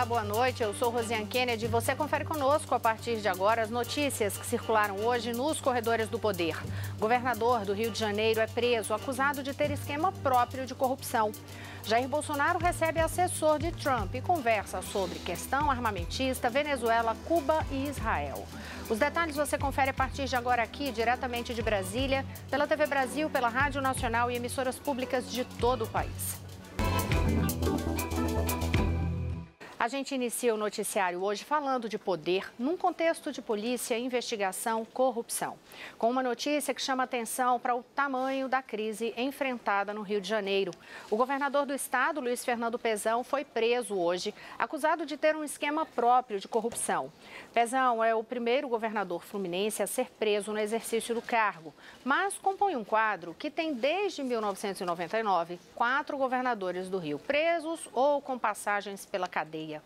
boa noite. Eu sou Rosiane Kennedy e você confere conosco a partir de agora as notícias que circularam hoje nos corredores do poder. O governador do Rio de Janeiro é preso, acusado de ter esquema próprio de corrupção. Jair Bolsonaro recebe assessor de Trump e conversa sobre questão armamentista, Venezuela, Cuba e Israel. Os detalhes você confere a partir de agora aqui, diretamente de Brasília, pela TV Brasil, pela Rádio Nacional e emissoras públicas de todo o país. A gente inicia o noticiário hoje falando de poder num contexto de polícia, investigação, corrupção. Com uma notícia que chama atenção para o tamanho da crise enfrentada no Rio de Janeiro. O governador do estado, Luiz Fernando Pezão, foi preso hoje, acusado de ter um esquema próprio de corrupção. Pezão é o primeiro governador fluminense a ser preso no exercício do cargo, mas compõe um quadro que tem desde 1999 4 governadores do Rio presos ou com passagens pela cadeia.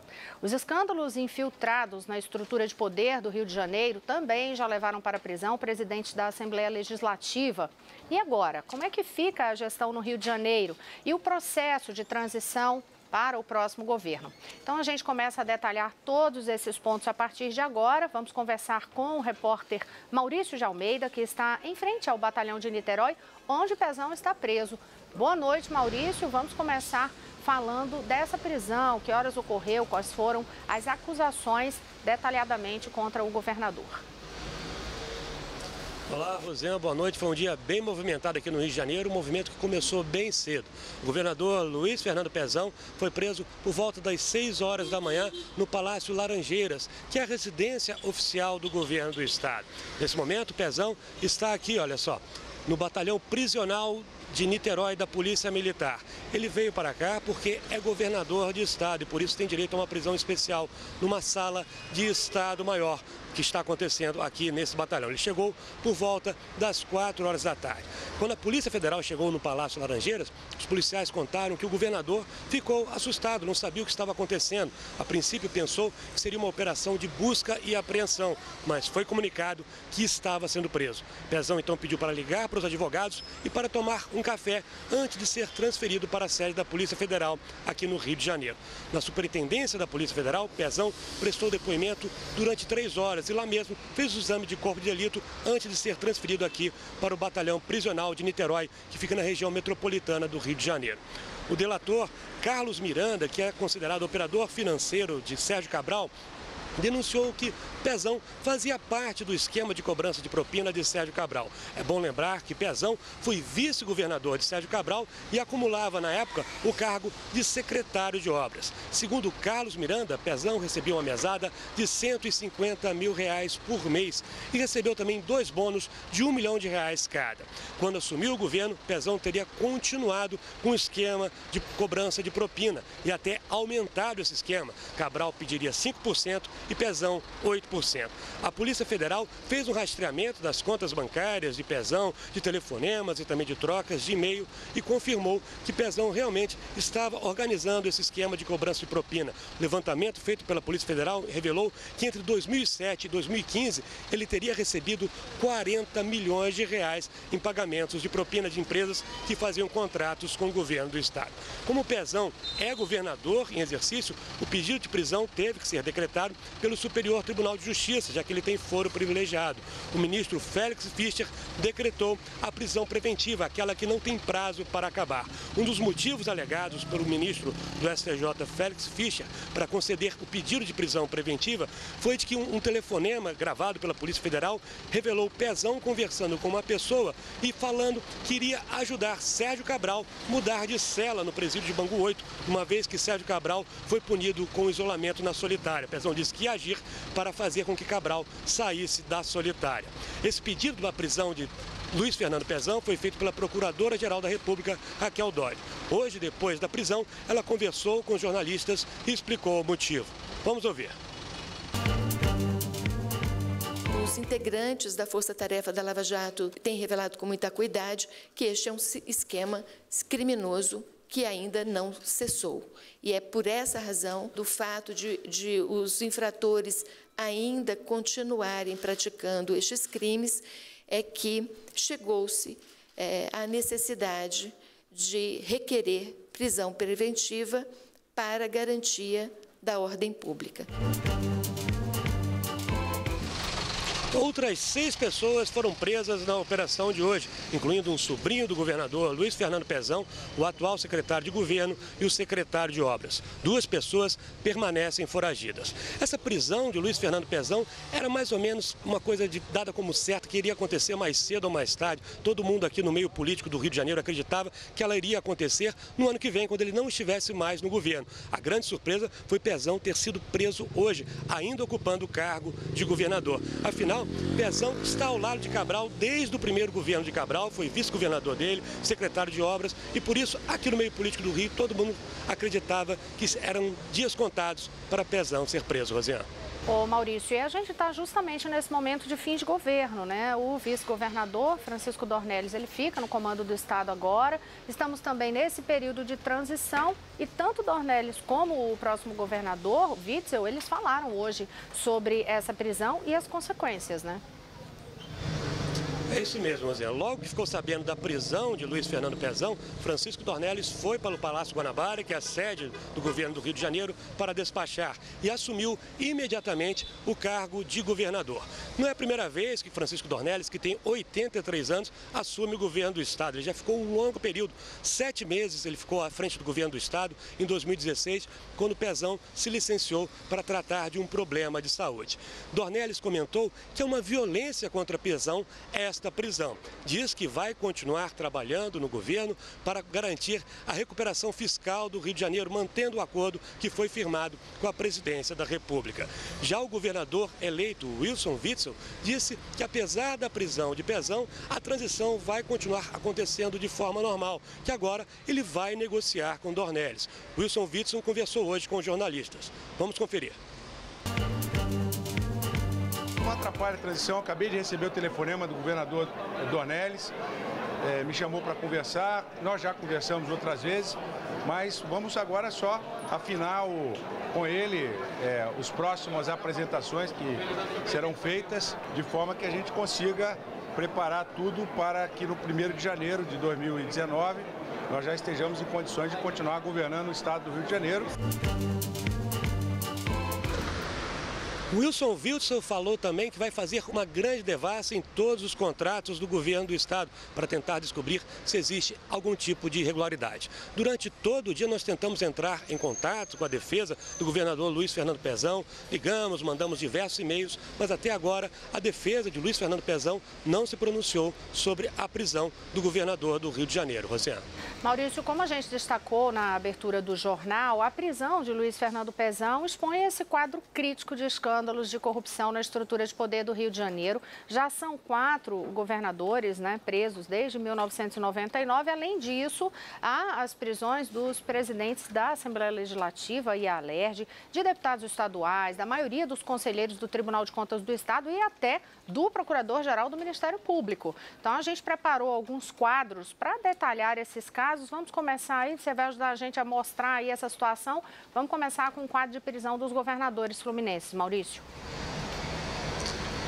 Os escândalos infiltrados na estrutura de poder do Rio de Janeiro também já levaram para a prisão o presidente da Assembleia Legislativa. E agora, como é que fica a gestão no Rio de Janeiro e o processo de transição para o próximo governo? Então a gente começa a detalhar todos esses pontos a partir de agora. Vamos conversar com o repórter Maurício de Almeida, que está em frente ao batalhão de Niterói, onde Pezão está preso. Boa noite, Maurício. Vamos começar falando dessa prisão, que horas ocorreu, quais foram as acusações detalhadamente contra o governador. Olá, Rosiane, boa noite. Foi um dia bem movimentado aqui no Rio de Janeiro, um movimento que começou bem cedo. O governador Luiz Fernando Pezão foi preso por volta das 6 horas da manhã no Palácio Laranjeiras, que é a residência oficial do governo do estado. Nesse momento, Pezão está aqui, olha só, no batalhão prisional de Niterói da Polícia Militar. Ele veio para cá porque é governador de estado e por isso tem direito a uma prisão especial numa sala de Estado Maior, que está acontecendo aqui nesse batalhão. Ele chegou por volta das 4 horas da tarde. Quando a Polícia Federal chegou no Palácio Laranjeiras, os policiais contaram que o governador ficou assustado, não sabia o que estava acontecendo. A princípio pensou que seria uma operação de busca e apreensão, mas foi comunicado que estava sendo preso. Pezão então pediu para ligar para os advogados e para tomar um café antes de ser transferido para a sede da Polícia Federal aqui no Rio de Janeiro. Na superintendência da Polícia Federal, Pezão prestou depoimento durante 3 horas e lá mesmo fez o exame de corpo de delito antes de ser transferido aqui para o batalhão prisional de Niterói, que fica na região metropolitana do Rio de Janeiro. O delator Carlos Miranda, que é considerado operador financeiro de Sérgio Cabral, denunciou que Pezão fazia parte do esquema de cobrança de propina de Sérgio Cabral. É bom lembrar que Pezão foi vice-governador de Sérgio Cabral e acumulava, na época, o cargo de secretário de obras. Segundo Carlos Miranda, Pezão recebia uma mesada de R$150 mil por mês e recebeu também 2 bônus de R$1 milhão cada. Quando assumiu o governo, Pezão teria continuado com o esquema de cobrança de propina e até aumentado esse esquema. Cabral pediria 5% e Pezão 8%. A Polícia Federal fez um rastreamento das contas bancárias de Pezão, de telefonemas e também de trocas de e-mail e confirmou que Pezão realmente estava organizando esse esquema de cobrança de propina. O levantamento feito pela Polícia Federal revelou que entre 2007 e 2015 ele teria recebido R$40 milhões em pagamentos de propina de empresas que faziam contratos com o governo do estado. Como Pezão é governador em exercício, o pedido de prisão teve que ser decretado pelo Superior Tribunal de Justiça, já que ele tem foro privilegiado. O ministro Félix Fischer decretou a prisão preventiva, aquela que não tem prazo para acabar. Um dos motivos alegados pelo ministro do STJ, Félix Fischer, para conceder o pedido de prisão preventiva foi de que um telefonema gravado pela Polícia Federal revelou Pezão conversando com uma pessoa e falando que iria ajudar Sérgio Cabral a mudar de cela no presídio de Bangu 8, uma vez que Sérgio Cabral foi punido com isolamento na solitária. Pezão disse que ia agir para fazer com que Cabral saísse da solitária. Esse pedido da prisão de Luiz Fernando Pezão foi feito pela Procuradora-Geral da República, Raquel Dodge. Hoje, depois da prisão, ela conversou com os jornalistas e explicou o motivo. Vamos ouvir. Os integrantes da Força Tarefa da Lava Jato têm revelado com muita acuidade que este é um esquema criminoso que ainda não cessou. E é por essa razão, do fato de os infratores ainda continuarem praticando estes crimes, é que chegou-se à necessidade de requerer prisão preventiva para garantia da ordem pública. Outras 6 pessoas foram presas na operação de hoje, incluindo um sobrinho do governador Luiz Fernando Pezão, o atual secretário de governo e o secretário de obras. 2 pessoas permanecem foragidas. Essa prisão de Luiz Fernando Pezão era mais ou menos uma coisa dada como certa, que iria acontecer mais cedo ou mais tarde. Todo mundo aqui no meio político do Rio de Janeiro acreditava que ela iria acontecer no ano que vem, quando ele não estivesse mais no governo. A grande surpresa foi Pezão ter sido preso hoje, ainda ocupando o cargo de governador. Afinal, Pezão está ao lado de Cabral desde o primeiro governo de Cabral, foi vice-governador dele, secretário de obras, e por isso, aqui no meio político do Rio, todo mundo acreditava que eram dias contados para Pezão ser preso, Rosiane. Ô Maurício, e a gente está justamente nesse momento de fim de governo, né? O vice-governador, Francisco Dornelles, ele fica no comando do estado agora. Estamos também nesse período de transição e tanto Dornelles como o próximo governador, Witzel, eles falaram hoje sobre essa prisão e as consequências, né? É isso mesmo, Rosiane. Logo que ficou sabendo da prisão de Luiz Fernando Pezão, Francisco Dornelles foi para o Palácio Guanabara, que é a sede do governo do Rio de Janeiro, para despachar e assumiu imediatamente o cargo de governador. Não é a primeira vez que Francisco Dornelles, que tem 83 anos, assume o governo do estado. Ele já ficou um longo período, 7 meses ele ficou à frente do governo do estado, em 2016, quando Pezão se licenciou para tratar de um problema de saúde. Dornelles comentou que é uma violência contra Pezão esta prisão. Diz que vai continuar trabalhando no governo para garantir a recuperação fiscal do Rio de Janeiro, mantendo o acordo que foi firmado com a presidência da República. Já o governador eleito, Wilson Witzel, disse que apesar da prisão de Pezão, a transição vai continuar acontecendo de forma normal, que agora ele vai negociar com Dornelles. Wilson Witzel conversou hoje com jornalistas. Vamos conferir. Não atrapalha a transição, acabei de receber o telefonema do governador Dornelles, me chamou para conversar, nós já conversamos outras vezes, mas vamos agora só afinar com ele as próximas apresentações que serão feitas, de forma que a gente consiga preparar tudo para que no 1º de janeiro de 2019 nós já estejamos em condições de continuar governando o estado do Rio de Janeiro. Wilson Witzel falou também que vai fazer uma grande devassa em todos os contratos do governo do estado para tentar descobrir se existe algum tipo de irregularidade. Durante todo o dia nós tentamos entrar em contato com a defesa do governador Luiz Fernando Pezão, ligamos, mandamos diversos e-mails, mas até agora a defesa de Luiz Fernando Pezão não se pronunciou sobre a prisão do governador do Rio de Janeiro. Rosiane. Maurício, como a gente destacou na abertura do jornal, a prisão de Luiz Fernando Pezão expõe esse quadro crítico de escândalos de corrupção na estrutura de poder do Rio de Janeiro. Já são 4 governadores, né, presos desde 1999. Além disso, há as prisões dos presidentes da Assembleia Legislativa e a Alerj, de deputados estaduais, da maioria dos conselheiros do Tribunal de Contas do Estado e até do Procurador-Geral do Ministério Público. Então, a gente preparou alguns quadros para detalhar esses casos. Vamos começar aí, você vai ajudar a gente a mostrar aí essa situação. Vamos começar com o quadro de prisão dos governadores fluminenses. Maurício.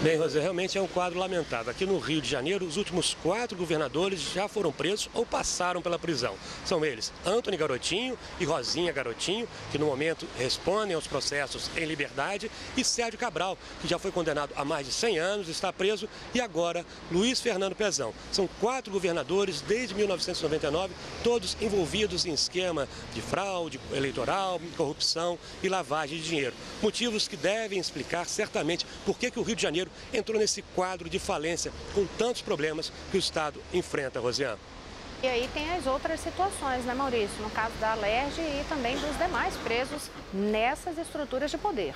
Bem, Rosé, realmente é um quadro lamentável. Aqui no Rio de Janeiro, os últimos 4 governadores já foram presos ou passaram pela prisão. São eles Antony Garotinho e Rosinha Garotinho, que no momento respondem aos processos em liberdade, e Sérgio Cabral, que já foi condenado a mais de 100 anos, está preso, e agora Luiz Fernando Pezão. São 4 governadores desde 1999, todos envolvidos em esquema de fraude eleitoral, corrupção e lavagem de dinheiro. Motivos que devem explicar certamente por que o Rio de Janeiro entrou nesse quadro de falência com tantos problemas que o estado enfrenta, Rosiane. E aí tem as outras situações, né, Maurício? No caso da Alerj e também dos demais presos nessas estruturas de poder.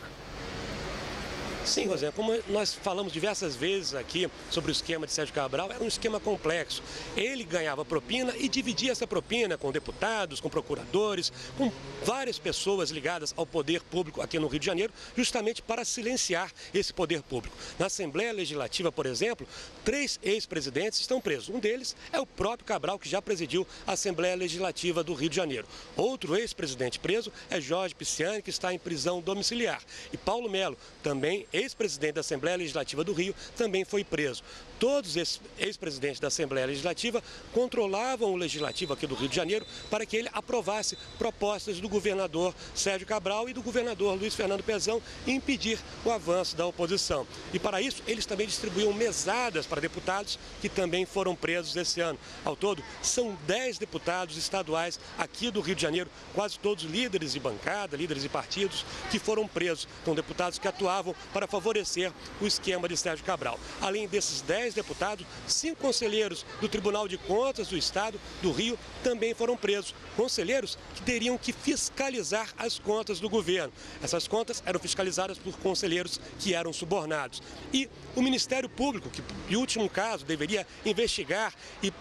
Sim, Rosé, como nós falamos diversas vezes aqui sobre o esquema de Sérgio Cabral, era um esquema complexo. Ele ganhava propina e dividia essa propina com deputados, com procuradores, com várias pessoas ligadas ao poder público aqui no Rio de Janeiro, justamente para silenciar esse poder público. Na Assembleia Legislativa, por exemplo, 3 ex-presidentes estão presos. Um deles é o próprio Cabral, que já presidiu a Assembleia Legislativa do Rio de Janeiro. Outro ex-presidente preso é Jorge Pisciani, que está em prisão domiciliar. E Paulo Melo, também ex-presidente da Assembleia Legislativa do Rio, também foi preso. Todos esses ex-presidentes da Assembleia Legislativa controlavam o Legislativo aqui do Rio de Janeiro para que ele aprovasse propostas do governador Sérgio Cabral e do governador Luiz Fernando Pezão e impedir o avanço da oposição. E para isso, eles também distribuíam mesadas para deputados que também foram presos esse ano. Ao todo, são 10 deputados estaduais aqui do Rio de Janeiro, quase todos líderes de bancada, líderes de partidos, que foram presos. São deputados que atuavam para favorecer o esquema de Sérgio Cabral. Além desses 10 deputados, 5 conselheiros do Tribunal de Contas do Estado do Rio também foram presos. Conselheiros que teriam que fiscalizar as contas do governo. Essas contas eram fiscalizadas por conselheiros que eram subornados. E o Ministério Público, que em último caso deveria investigar e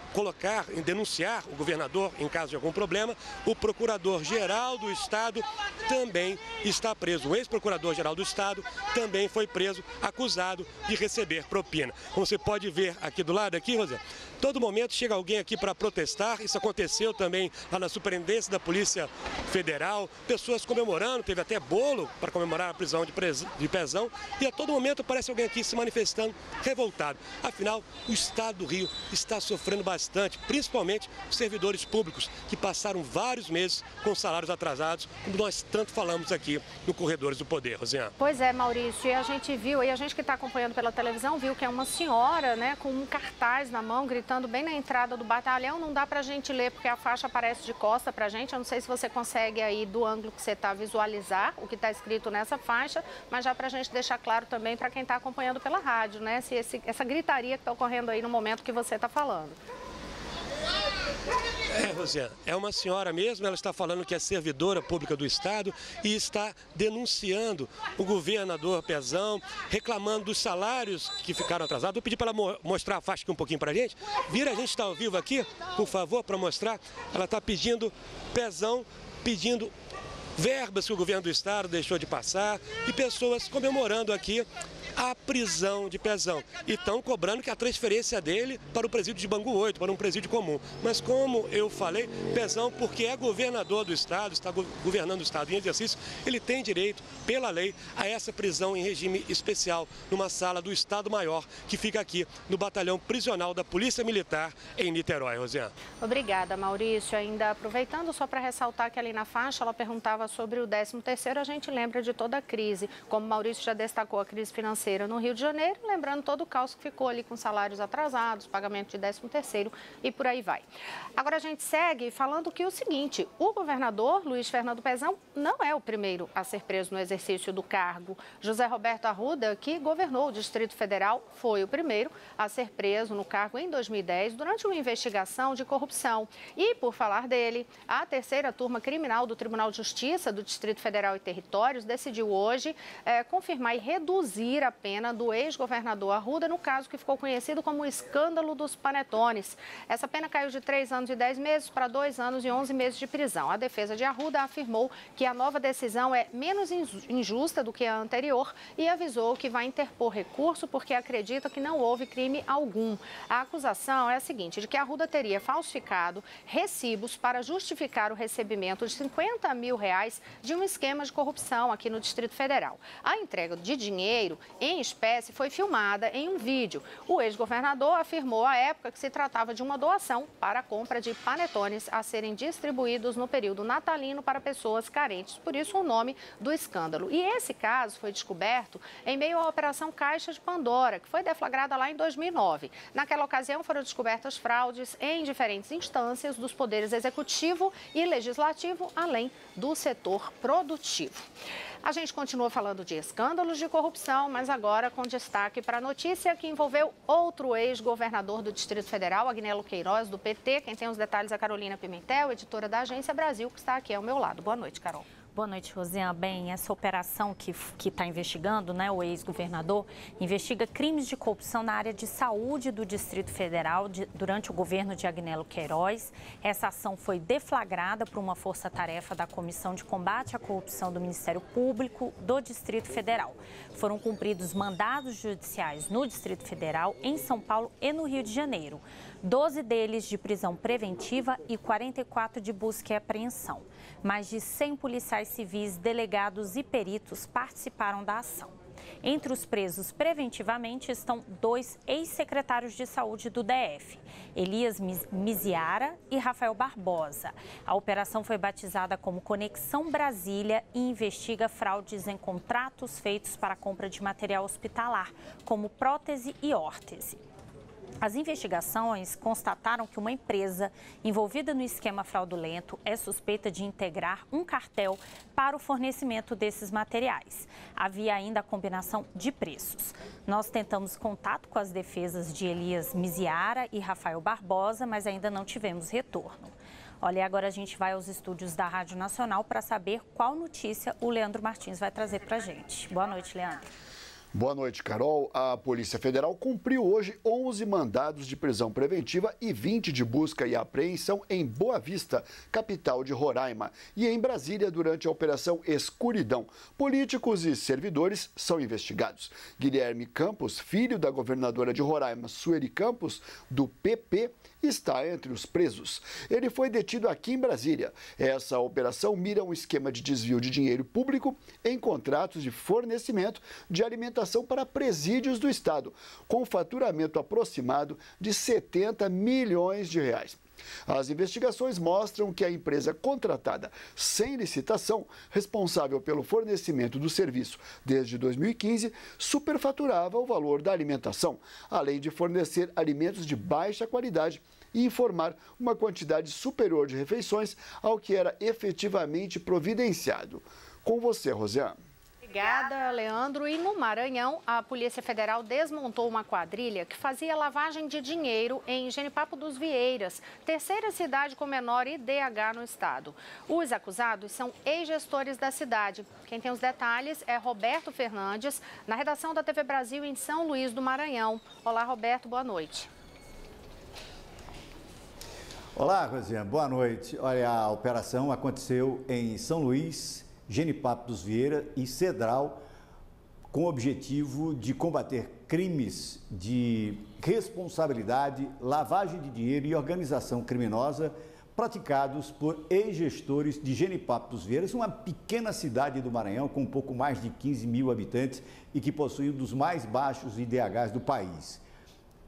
denunciar o governador em caso de algum problema, o Procurador-Geral do Estado também está preso. O ex-Procurador-Geral do Estado também foi preso, acusado de receber propina. Como você pode ver aqui do lado, Rosé, todo momento chega alguém aqui para protestar. Isso aconteceu também lá na Superintendência da Polícia Federal, pessoas comemorando, teve até bolo para comemorar a prisão de Pezão, e a todo momento aparece alguém aqui se manifestando revoltado. Afinal, o Estado do Rio está sofrendo bastante, principalmente os servidores públicos, que passaram vários meses com salários atrasados, como nós tanto falamos aqui no Corredores do Poder, Rosiane. Pois é, Maurício, e a gente viu, e a gente que está acompanhando pela televisão, viu que é uma senhora, né, com um cartaz na mão, gritando bem na entrada do batalhão. Não dá pra gente ler, porque a faixa aparece de costa pra gente. Eu não sei se você consegue aí, do ângulo que você está, visualizar o que está escrito nessa faixa, mas já pra gente deixar claro também para quem está acompanhando pela rádio, né, se essa gritaria que está ocorrendo aí no momento que você está falando. Rosiane, é uma senhora mesmo, ela está falando que é servidora pública do Estado e está denunciando o governador Pezão, reclamando dos salários que ficaram atrasados. Vou pedir para ela mostrar a faixa aqui um pouquinho para a gente. Vira, a gente está ao vivo aqui, por favor, para mostrar. Ela está pedindo, Pezão, pedindo verbas que o governo do Estado deixou de passar e pessoas comemorando aqui a prisão de Pezão. E estão cobrando que a transferência dele para o presídio de Bangu 8, para um presídio comum. Mas como eu falei, Pezão, porque é governador do Estado, está governando o Estado em exercício, ele tem direito, pela lei, a essa prisão em regime especial, numa sala do Estado Maior, que fica aqui no batalhão prisional da Polícia Militar em Niterói, Rosiane. Obrigada, Maurício. Ainda aproveitando, só para ressaltar que ali na faixa ela perguntava sobre o 13º, a gente lembra de toda a crise, como Maurício já destacou, a crise financeira no Rio de Janeiro, lembrando todo o caos que ficou ali com salários atrasados, pagamento de 13º e por aí vai. Agora a gente segue falando que o seguinte, o governador Luiz Fernando Pezão não é o primeiro a ser preso no exercício do cargo. José Roberto Arruda, que governou o Distrito Federal, foi o primeiro a ser preso no cargo em 2010 durante uma investigação de corrupção. E, por falar dele, a terceira turma criminal do Tribunal de Justiça do Distrito Federal e Territórios decidiu hoje confirmar e reduzir a pena do ex-governador Arruda no caso que ficou conhecido como o escândalo dos panetones. Essa pena caiu de 3 anos e 10 meses para 2 anos e 11 meses de prisão. A defesa de Arruda afirmou que a nova decisão é menos injusta do que a anterior e avisou que vai interpor recurso porque acredita que não houve crime algum. A acusação é a seguinte, de que Arruda teria falsificado recibos para justificar o recebimento de R$50 mil de um esquema de corrupção aqui no Distrito Federal. A entrega de dinheiro em espécie foi filmada em um vídeo. O ex-governador afirmou à época que se tratava de uma doação para a compra de panetones a serem distribuídos no período natalino para pessoas carentes, por isso o nome do escândalo. E esse caso foi descoberto em meio à Operação Caixa de Pandora, que foi deflagrada lá em 2009. Naquela ocasião foram descobertas fraudes em diferentes instâncias dos poderes executivo e legislativo, além do setor produtivo. A gente continua falando de escândalos de corrupção, mas agora com destaque para a notícia que envolveu outro ex-governador do Distrito Federal, Agnello Queiroz, do PT. Quem tem os detalhes é a Carolina Pimentel, editora da Agência Brasil, que está aqui ao meu lado. Boa noite, Carol. Boa noite, Rosiane. Bem, essa operação que está investigando, né, o ex-governador, investiga crimes de corrupção na área de saúde do Distrito Federal durante o governo de Agnello Queiroz. Essa ação foi deflagrada por uma força-tarefa da Comissão de Combate à Corrupção do Ministério Público do Distrito Federal. Foram cumpridos mandados judiciais no Distrito Federal, em São Paulo e no Rio de Janeiro. 12 deles de prisão preventiva e 44 de busca e apreensão. Mais de 100 policiais civis, delegados e peritos participaram da ação. Entre os presos preventivamente estão 2 ex-secretários de saúde do DF, Elias Miziara e Rafael Barbosa. A operação foi batizada como Conexão Brasília e investiga fraudes em contratos feitos para a compra de material hospitalar, como prótese e órtese. As investigações constataram que uma empresa envolvida no esquema fraudulento é suspeita de integrar um cartel para o fornecimento desses materiais. Havia ainda a combinação de preços. Nós tentamos contato com as defesas de Elias Miziara e Rafael Barbosa, mas ainda não tivemos retorno. Olha, agora a gente vai aos estúdios da Rádio Nacional para saber qual notícia o Leandro Martins vai trazer para a gente. Boa noite, Leandro. Boa noite, Carol. A Polícia Federal cumpriu hoje 11 mandados de prisão preventiva e 20 de busca e apreensão em Boa Vista, capital de Roraima, e em Brasília durante a Operação Escuridão. Políticos e servidores são investigados. Guilherme Campos, filho da governadora de Roraima, Sueli Campos, do PP, está entre os presos. Ele foi detido aqui em Brasília. Essa operação mira um esquema de desvio de dinheiro público em contratos de fornecimento de alimentação para presídios do Estado, com faturamento aproximado de 70 milhões de reais. As investigações mostram que a empresa contratada sem licitação, responsável pelo fornecimento do serviço desde 2015, superfaturava o valor da alimentação, além de fornecer alimentos de baixa qualidade e informar uma quantidade superior de refeições ao que era efetivamente providenciado. Com você, Rosiane. Obrigada, Leandro. E no Maranhão, a Polícia Federal desmontou uma quadrilha que fazia lavagem de dinheiro em Jenipapo dos Vieiras, terceira cidade com menor IDH no estado. Os acusados são ex-gestores da cidade. Quem tem os detalhes é Roberto Fernandes, na redação da TV Brasil em São Luís do Maranhão. Olá, Roberto, boa noite. Olá, Rosiane, boa noite. Olha, a operação aconteceu em São Luís, Jenipapo dos Vieiras e Cedral, com o objetivo de combater crimes de responsabilidade, lavagem de dinheiro e organização criminosa praticados por ex-gestores de Jenipapo dos Vieiras, uma pequena cidade do Maranhão com um pouco mais de 15 mil habitantes e que possui um dos mais baixos IDHs do país.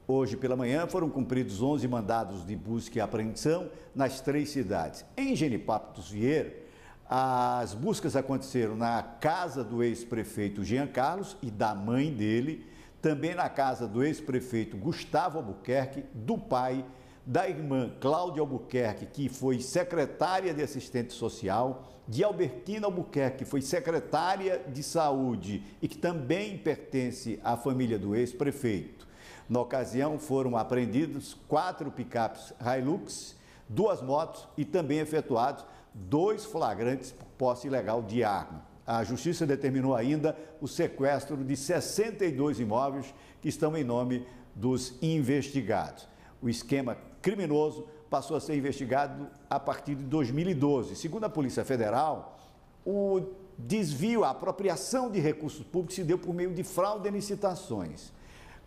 Hoje pela manhã foram cumpridos 11 mandados de busca e apreensão nas 3 cidades. Em Jenipapo dos Vieiras, as buscas aconteceram na casa do ex-prefeito Jean Carlos e da mãe dele, também na casa do ex-prefeito Gustavo Albuquerque, do pai, da irmã Cláudia Albuquerque, que foi secretária de assistente social, de Albertina Albuquerque, que foi secretária de saúde e que também pertence à família do ex-prefeito. Na ocasião foram apreendidos 4 picapes Hilux, 2 motos e também efetuados 2 flagrantes por posse ilegal de arma. A Justiça determinou ainda o sequestro de 62 imóveis que estão em nome dos investigados. O esquema criminoso passou a ser investigado a partir de 2012. Segundo a Polícia Federal, o desvio, a apropriação de recursos públicos se deu por meio de fraude em licitações.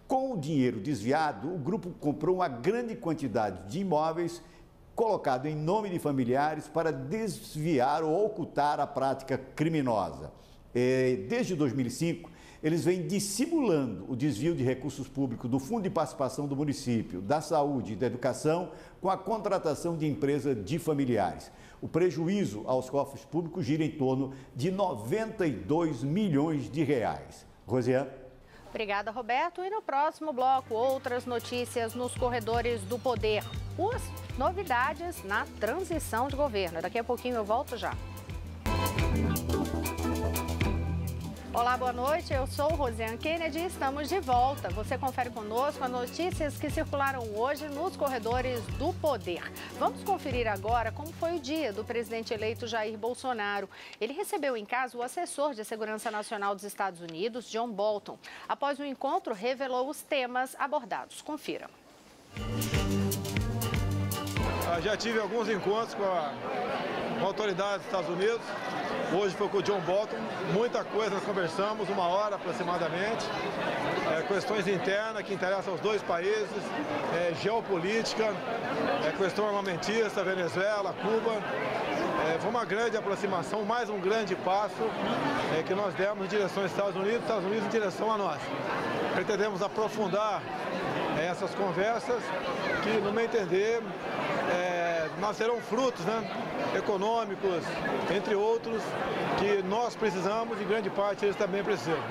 Com o dinheiro desviado, o grupo comprou uma grande quantidade de imóveis colocado em nome de familiares para desviar ou ocultar a prática criminosa. Desde 2005, eles vêm dissimulando o desvio de recursos públicos do Fundo de Participação do Município, da Saúde e da Educação com a contratação de empresa de familiares. O prejuízo aos cofres públicos gira em torno de 92 milhões de reais. Rosiane? Obrigada, Roberto. E no próximo bloco, outras notícias nos corredores do poder. As novidades na transição de governo. Daqui a pouquinho eu volto já. Olá, boa noite. Eu sou Rosiane Kennedy e estamos de volta. Você confere conosco as notícias que circularam hoje nos corredores do poder. Vamos conferir agora como foi o dia do presidente eleito Jair Bolsonaro. Ele recebeu em casa o assessor de Segurança Nacional dos Estados Unidos, John Bolton. Após o encontro, revelou os temas abordados. Confira. Já tive alguns encontros com a autoridade dos Estados Unidos. Hoje foi com o John Bolton. Muita coisa nós conversamos, 1 hora aproximadamente. Questões internas que interessam aos dois países, geopolítica, questão armamentista, Venezuela, Cuba. Foi uma grande aproximação, mais um grande passo que nós demos em direção aos Estados Unidos em direção a nós. Pretendemos aprofundar essas conversas que, no meu entender, nascerão frutos, econômicos, entre outros, que nós precisamos e grande parte eles também precisam.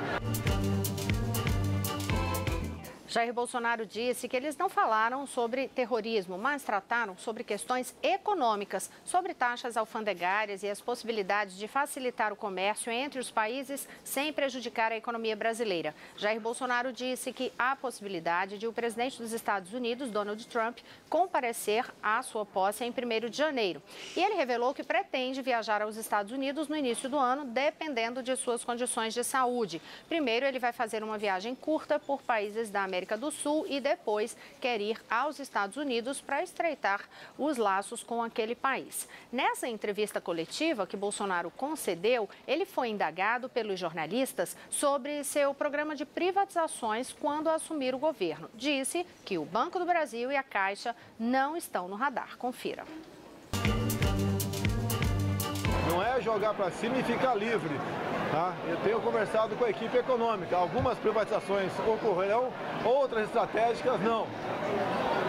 Jair Bolsonaro disse que eles não falaram sobre terrorismo, mas trataram sobre questões econômicas, sobre taxas alfandegárias e as possibilidades de facilitar o comércio entre os países sem prejudicar a economia brasileira. Jair Bolsonaro disse que há possibilidade de o presidente dos Estados Unidos, Donald Trump, comparecer à sua posse em 1º de janeiro. E ele revelou que pretende viajar aos Estados Unidos no início do ano, dependendo de suas condições de saúde. Primeiro, ele vai fazer uma viagem curta por países da América do Sul e depois quer ir aos Estados Unidos para estreitar os laços com aquele país. Nessa entrevista coletiva que Bolsonaro concedeu, ele foi indagado pelos jornalistas sobre seu programa de privatizações quando assumir o governo. Disse que o Banco do Brasil e a Caixa não estão no radar. Confira. Não é jogar para cima e ficar livre. Eu tenho conversado com a equipe econômica. Algumas privatizações ocorrerão, outras estratégicas não.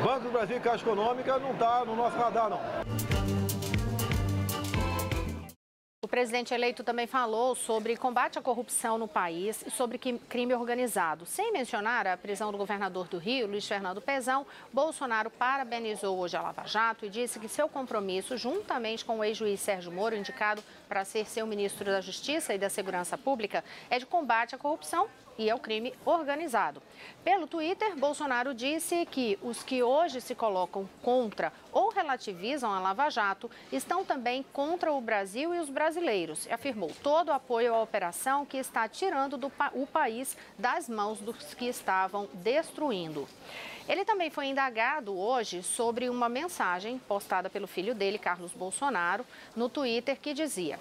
Banco do Brasil e Caixa Econômica não está no nosso radar, não. O presidente eleito também falou sobre combate à corrupção no país e sobre crime organizado. Sem mencionar a prisão do governador do Rio, Luiz Fernando Pezão, Bolsonaro parabenizou hoje a Lava Jato e disse que seu compromisso, juntamente com o ex-juiz Sérgio Moro, indicado para ser seu ministro da Justiça e da Segurança Pública, é de combate à corrupção e ao crime organizado. Pelo Twitter, Bolsonaro disse que os que hoje se colocam contra ou relativizam a Lava Jato estão também contra o Brasil e os brasileiros. E afirmou todo o apoio à operação que está tirando o país das mãos dos que estavam destruindo. Ele também foi indagado hoje sobre uma mensagem postada pelo filho dele, Carlos Bolsonaro, no Twitter, que dizia: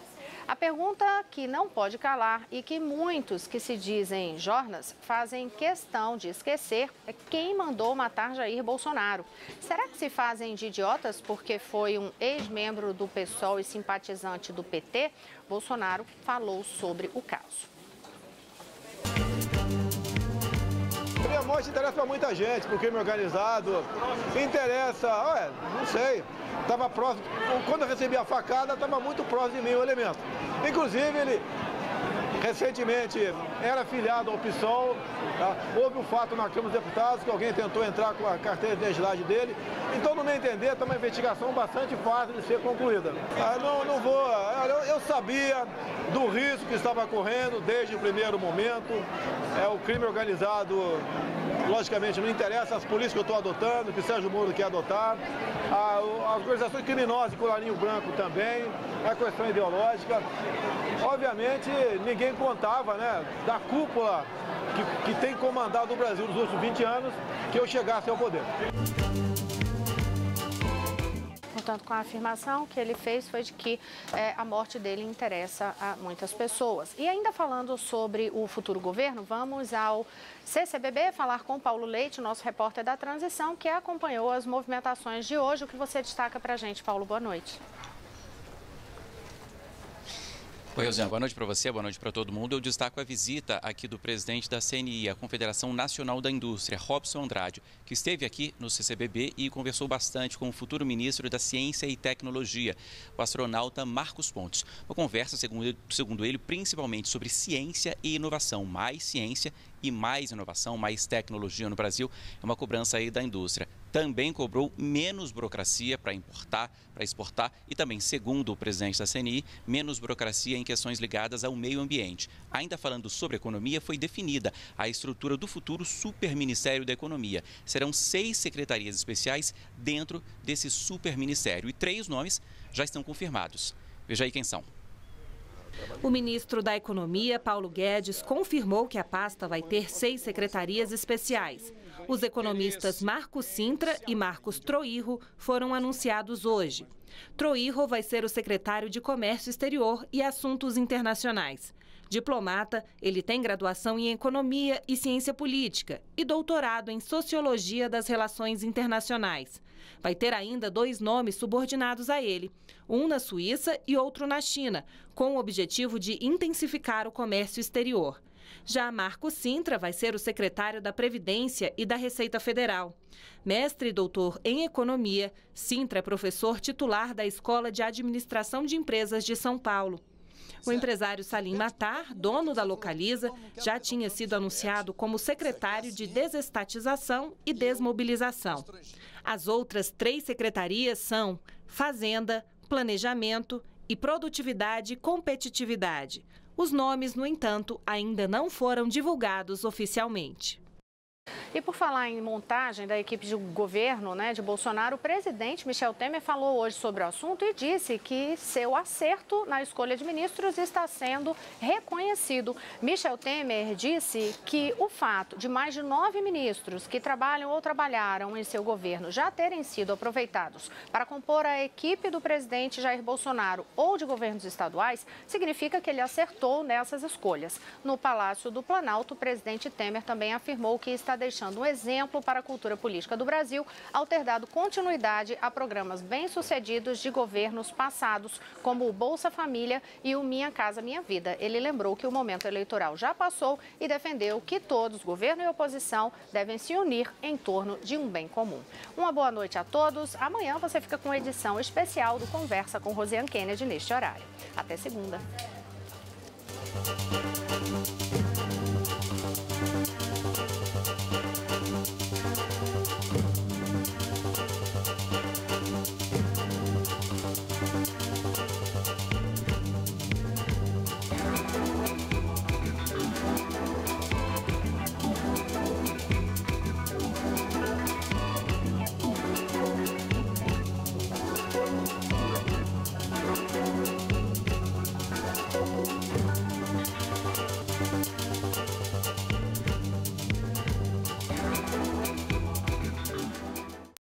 a pergunta que não pode calar e que muitos que se dizem jornas fazem questão de esquecer é quem mandou matar Jair Bolsonaro. Será que se fazem de idiotas porque foi um ex-membro do PSOL e simpatizante do PT? Bolsonaro falou sobre o caso. A morte interessa para muita gente, para o crime organizado, interessa, não sei, estava próximo, quando eu recebi a facada, estava muito próximo de mim o elemento. Inclusive, ele recentemente era filiado ao PSOL, houve um fato na Câmara dos Deputados que alguém tentou entrar com a carteira de identidade dele, então, no meu entender, está uma investigação bastante fácil de ser concluída. Eu sabia do risco que estava correndo desde o primeiro momento, o crime organizado, logicamente, não interessa as políticas que eu estou adotando, que o Sérgio Moro quer adotar, as organizações criminosas de colarinho branco também, a questão ideológica. Obviamente, ninguém contava, da cúpula que tem comandado o Brasil nos últimos 20 anos, que eu chegasse ao poder. Portanto, com a afirmação que ele fez foi de que a morte dele interessa a muitas pessoas. E ainda falando sobre o futuro governo, vamos ao CCBB falar com Paulo Leite, nosso repórter da transição, que acompanhou as movimentações de hoje. O que você destaca para a gente, Paulo? Boa noite. Oi, Rosiane, boa noite para você, boa noite para todo mundo. Eu destaco a visita aqui do presidente da CNI, a Confederação Nacional da Indústria, Robson Andrade, que esteve aqui no CCBB e conversou bastante com o futuro ministro da Ciência e Tecnologia, o astronauta Marcos Pontes. Uma conversa, segundo ele, principalmente sobre ciência e inovação. Mais ciência e mais inovação, mais tecnologia no Brasil, é uma cobrança aí da indústria. Também cobrou menos burocracia para importar, para exportar e também, segundo o presidente da CNI, menos burocracia em questões ligadas ao meio ambiente. Ainda falando sobre economia, foi definida a estrutura do futuro Superministério da Economia. Serão 6 secretarias especiais dentro desse superministério e 3 nomes já estão confirmados. Veja aí quem são. O ministro da Economia, Paulo Guedes, confirmou que a pasta vai ter 6 secretarias especiais. Os economistas Marcos Cintra e Marcos Troirro foram anunciados hoje. Troirro vai ser o secretário de Comércio Exterior e Assuntos Internacionais. Diplomata, ele tem graduação em Economia e Ciência Política e doutorado em Sociologia das Relações Internacionais. Vai ter ainda 2 nomes subordinados a ele, um na Suíça e outro na China, com o objetivo de intensificar o comércio exterior. Já Marcos Cintra vai ser o secretário da Previdência e da Receita Federal. Mestre e doutor em Economia, Cintra é professor titular da Escola de Administração de Empresas de São Paulo. O empresário Salim Matar, dono da Localiza, já tinha sido anunciado como secretário de Desestatização e Desmobilização. As outras 3 secretarias são Fazenda, Planejamento e Produtividade e Competitividade. Os nomes, no entanto, ainda não foram divulgados oficialmente. E por falar em montagem da equipe de governo, de Bolsonaro, o presidente Michel Temer falou hoje sobre o assunto e disse que seu acerto na escolha de ministros está sendo reconhecido. Michel Temer disse que o fato de mais de 9 ministros que trabalham ou trabalharam em seu governo já terem sido aproveitados para compor a equipe do presidente Jair Bolsonaro ou de governos estaduais significa que ele acertou nessas escolhas. No Palácio do Planalto, o presidente Temer também afirmou que está deixando um exemplo para a cultura política do Brasil ao ter dado continuidade a programas bem-sucedidos de governos passados, como o Bolsa Família e o Minha Casa Minha Vida. Ele lembrou que o momento eleitoral já passou e defendeu que todos, governo e oposição, devem se unir em torno de um bem comum. Uma boa noite a todos. Amanhã você fica com a edição especial do Conversa com Rosiane Kennedy neste horário. Até segunda.